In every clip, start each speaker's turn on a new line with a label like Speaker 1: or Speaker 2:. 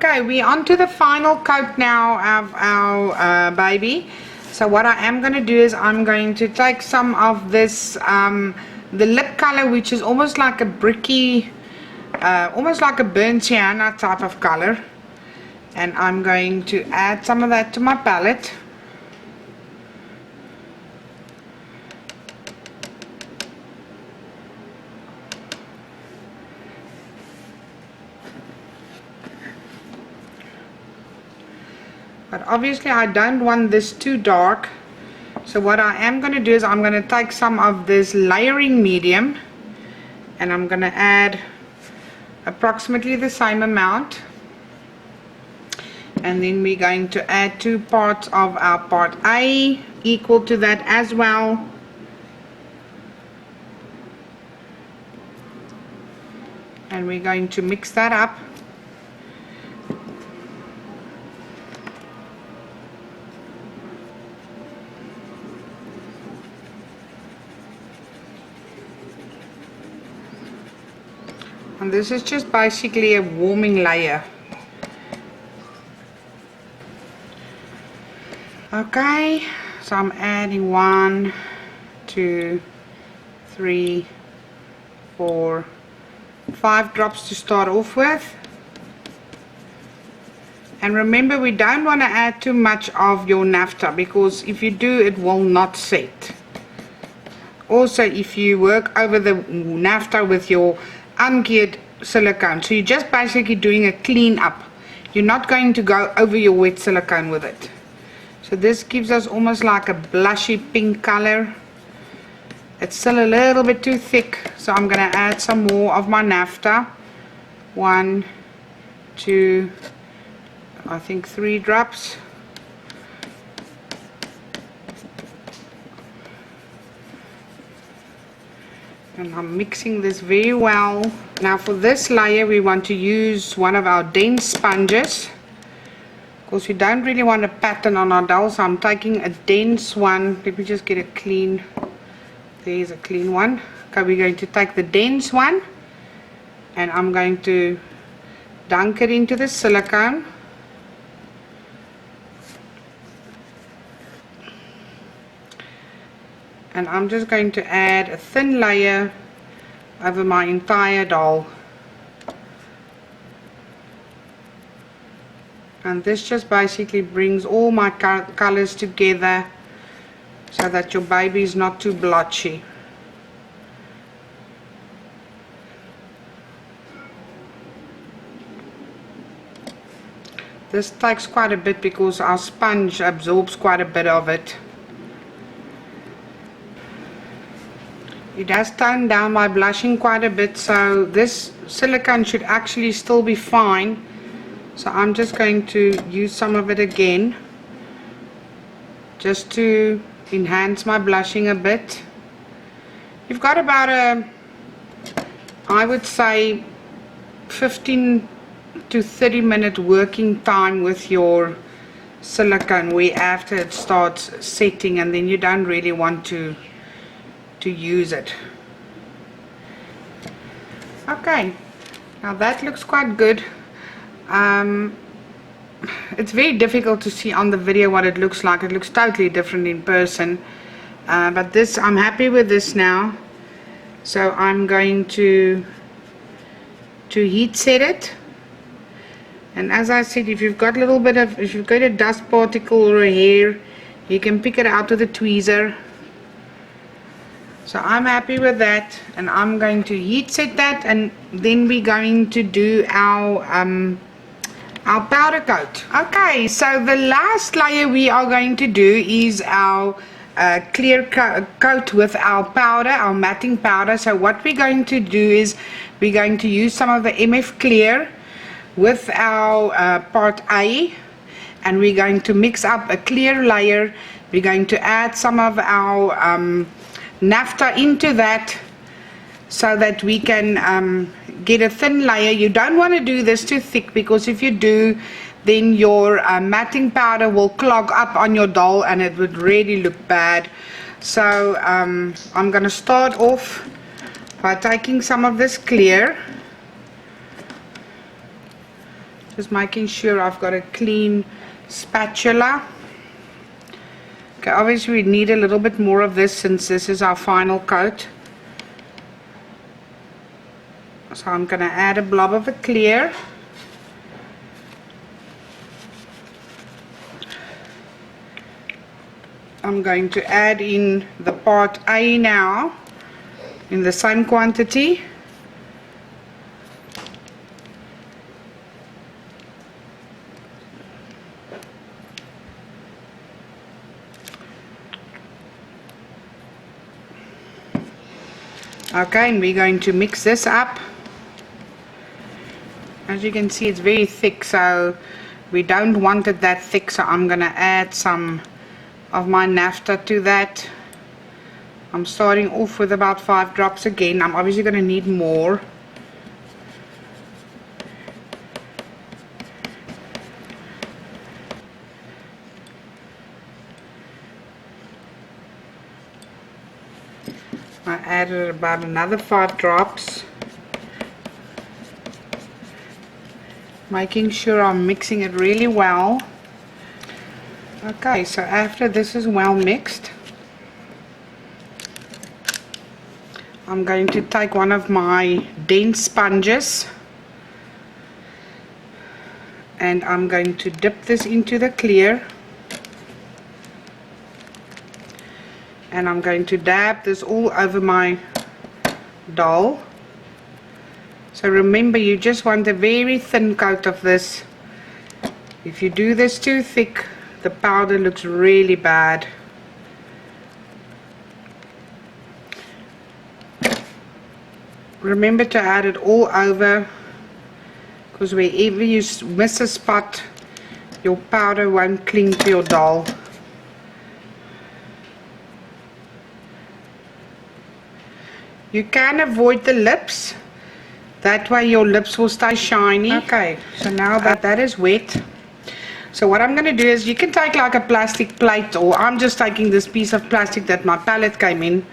Speaker 1: Okay, we're on to the final coat now of our baby. So what I am going to do is I'm going to take some of this, the lip color, which is almost like a bricky, almost like a burnt sienna type of color. And I'm going to add some of that to my palette. But obviously I don't want this too dark. So what I am going to do is I'm going to take some of this layering medium and I'm going to add approximately the same amount. And then we're going to add 2 parts of our part A equal to that as well. And we're going to mix that up. And this is just basically a warming layer. Okay, so I'm adding 1, 2, 3, 4, 5 drops to start off with. And remember, we don't want to add too much of your naphtha, because if you do, it will not set. Also, if you work over the naphtha with your uncured silicone, so you're just basically doing a clean up, you're not going to go over your wet silicone with it. So this gives us almost like a blushy pink color. It's still a little bit too thick, so I'm going to add some more of my naphtha. 1, 2, I think 3 drops. And I'm mixing this very well. Now for this layer we want to use one of our dense sponges, because we don't really want a pattern on our doll. So I'm taking a dense one. Let me just get a clean, there's a clean one. Okay, we're going to take the dense one and I'm going to dunk it into the silicone. And I'm just going to add a thin layer over my entire doll. And this just basically brings all my colors together so that your baby is not too blotchy. This takes quite a bit because our sponge absorbs quite a bit of it. It does tone down my blushing quite a bit, so this silicone should actually still be fine. So I'm just going to use some of it again, just to enhance my blushing a bit. You've got about a, I would say 15 to 30 minute working time with your silicone, where after it starts setting and then you don't really want to use it. Okay, now that looks quite good. It's very difficult to see on the video what it looks like. It looks totally different in person, but this, I'm happy with this now. So I'm going to heat set it. And as I said, if you've got a little bit of, if you've got a dust particle or a hair, you can pick it out with a tweezer. So I'm happy with that, and I'm going to heat set that, and then we're going to do our powder coat. Okay, so the last layer we are going to do is our clear coat with our powder, our matting powder. So what we're going to do is we're going to use some of the MF Clear with our part A, and we're going to mix up a clear layer. We're going to add some of our naphtha into that so that we can get a thin layer. You don't want to do this too thick, because if you do, then your matting powder will clog up on your doll and it would really look bad. So I'm going to start off by taking some of this clear Just making sure I've got a clean spatula. Okay, obviously we need a little bit more of this since this is our final coat. So I'm going to add a blob of a clear. I'm going to add in the part A now in the same quantity. Okay, and we're going to mix this up. As you can see, it's very thick, so we don't want it that thick, so I'm going to add some of my naphtha to that. I'm starting off with about 5 drops again. I'm obviously going to need more. I added about another 5 drops. Making sure I'm mixing it really well. Okay, so after this is well mixed, I'm going to take one of my dense sponges and I'm going to dip this into the clear, and I'm going to dab this all over my doll. So remember, you just want a very thin coat of this. If you do this too thick, the powder looks really bad. Remember to add it all over, because wherever you miss a spot, your powder won't cling to your doll. You can avoid the lips, that way your lips will stay shiny. Okay, so now that is wet, so what I'm going to do is, you can take like a plastic plate, or I'm just taking this piece of plastic that my palette came in,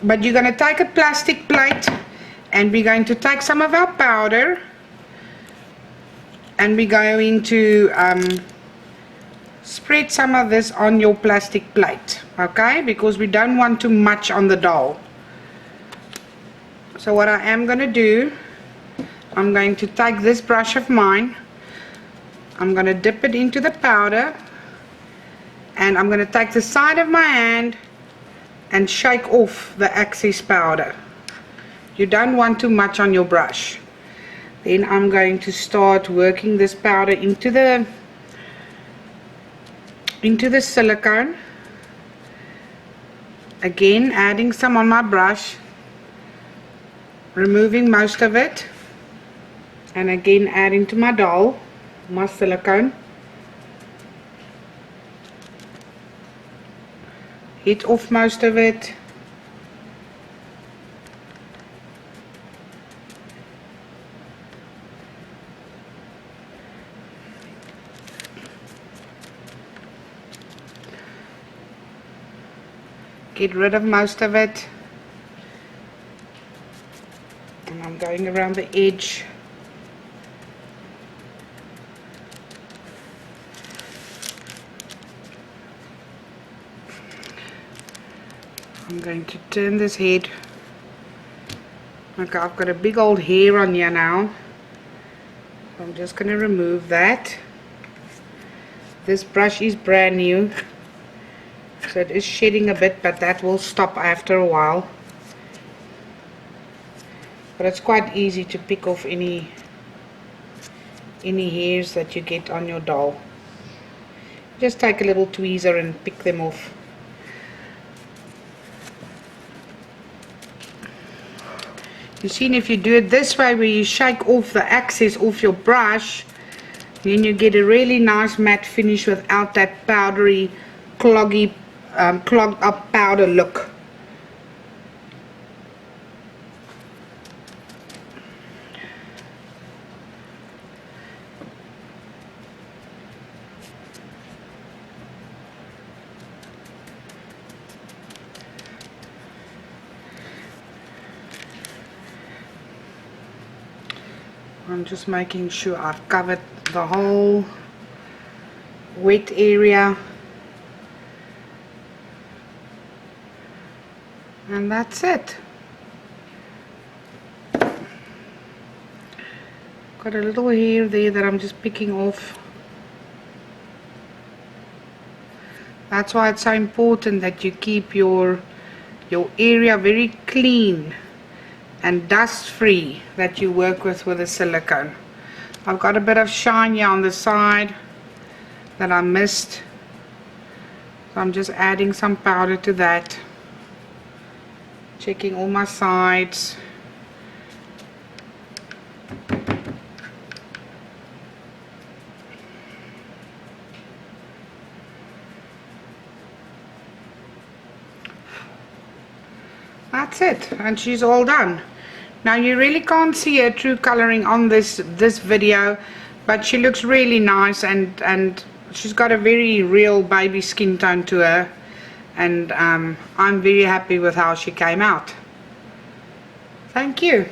Speaker 1: but you're going to take a plastic plate and we're going to take some of our powder and we're going to spread some of this on your plastic plate, okay, because we don't want too much on the doll. So what I am going to do, I'm going to take this brush of mine, I'm going to dip it into the powder, and I'm going to take the side of my hand and shake off the excess powder. You don't want too much on your brush. Then I'm going to start working this powder into the silicone. Again, adding some on my brush, removing most of it, and again adding to my doll, my silicone. Hit off most of it. Get rid of most of it. And I'm going around the edge. I'm going to turn this head. Okay, I've got a big old hair on here now. So I'm just going to remove that. This brush is brand new, so it is shedding a bit, but that will stop after a while. But it's quite easy to pick off any hairs that you get on your doll. Just take a little tweezer and pick them off. You see, if you do it this way, where you shake off the excess off your brush, then you get a really nice matte finish without that powdery, clogged up powder look. I'm just making sure I've covered the whole wet area, and that's it. Got a little hair there that I'm just picking off. That's why it's so important that you keep your area very clean and dust free that you work with the silicone. I've got a bit of shine here on the side that I missed, so I'm just adding some powder to that, checking all my sides. That's it, and she's all done. Now you really can't see her true coloring on this video, but she looks really nice, and she's got a very real baby skin tone to her, and I'm very happy with how she came out. Thank you.